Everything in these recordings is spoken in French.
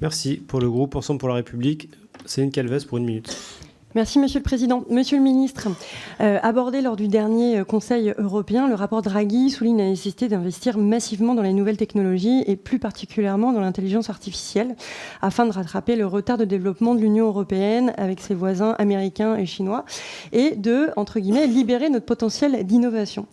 Merci. Pour le groupe Ensemble pour la République, Céline Calvez pour 1 minute. Merci, Monsieur le Président. Monsieur le Ministre, abordé lors du dernier Conseil européen, le rapport Draghi souligne la nécessité d'investir massivement dans les nouvelles technologies et plus particulièrement dans l'intelligence artificielle afin de rattraper le retard de développement de l'Union européenne avec ses voisins américains et chinois et de, entre guillemets, libérer notre potentiel d'innovation.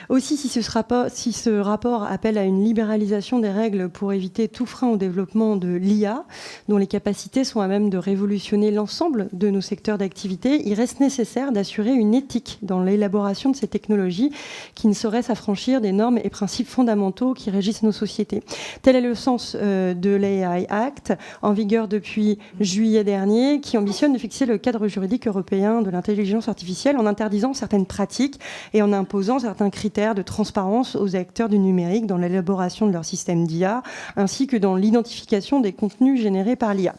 Aussi, si ce rapport appelle à une libéralisation des règles pour éviter tout frein au développement de l'IA, dont les capacités sont à même de révolutionner l'ensemble de nos secteurs d'activité, il reste nécessaire d'assurer une éthique dans l'élaboration de ces technologies qui ne sauraient s'affranchir des normes et principes fondamentaux qui régissent nos sociétés. Tel est le sens de l'AI Act, en vigueur depuis juillet dernier, qui ambitionne de fixer le cadre juridique européen de l'intelligence artificielle en interdisant certaines pratiques et en imposant certains critères de transparence aux acteurs du numérique dans l'élaboration de leur système d'IA, ainsi que dans l'identification des contenus générés par l'IA.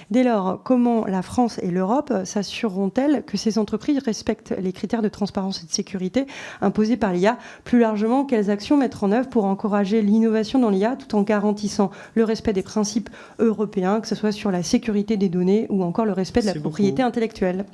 Dès lors, comment la France et l'Europe s'assureront-elles que ces entreprises respectent les critères de transparence et de sécurité imposés par l'IA? Plus largement, quelles actions mettre en œuvre pour encourager l'innovation dans l'IA tout en garantissant le respect des principes européens, que ce soit sur la sécurité des données ou encore le respect de la propriété intellectuelle?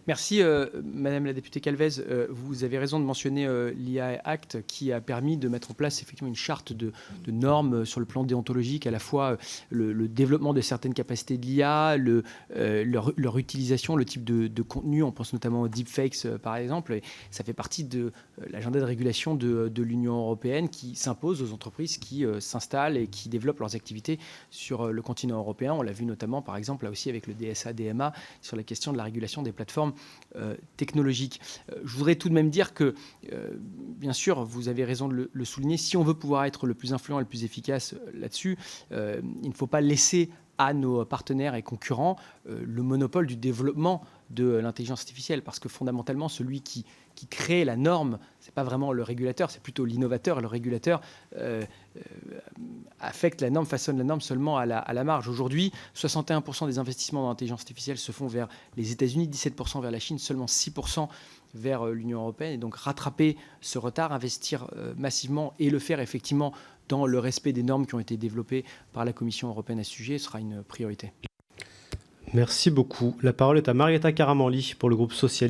Merci, Madame la députée Calvez. Vous avez raison de mentionner l'IA Act qui a permis de mettre en place effectivement une charte de normes sur le plan déontologique, à la fois le développement de certaines capacités de l'IA, leur utilisation, le type de contenu. On pense notamment aux deepfakes, par exemple. Et ça fait partie de l'agenda de régulation de l'Union européenne qui s'impose aux entreprises qui s'installent et qui développent leurs activités sur le continent européen. On l'a vu notamment, par exemple, là aussi avec le DSA-DMA sur la question de la régulation des plateformes technologiques. Je voudrais tout de même dire que, bien sûr, vous avez raison de le souligner, si on veut pouvoir être le plus influent et le plus efficace là-dessus, il ne faut pas laisser à nos partenaires et concurrents le monopole du développement de l'intelligence artificielle, parce que fondamentalement, celui qui crée la norme, ce n'est pas vraiment le régulateur, c'est plutôt l'innovateur, et le régulateur affecte la norme, façonne la norme seulement à la marge. Aujourd'hui, 61% des investissements dans l'intelligence artificielle se font vers les États-Unis, 17% vers la Chine, seulement 6% vers l'Union européenne. Et donc rattraper ce retard, investir massivement et le faire effectivement dans le respect des normes qui ont été développées par la Commission européenne à ce sujet sera une priorité. Merci beaucoup. La parole est à Marietta Karamanli pour le groupe socialiste.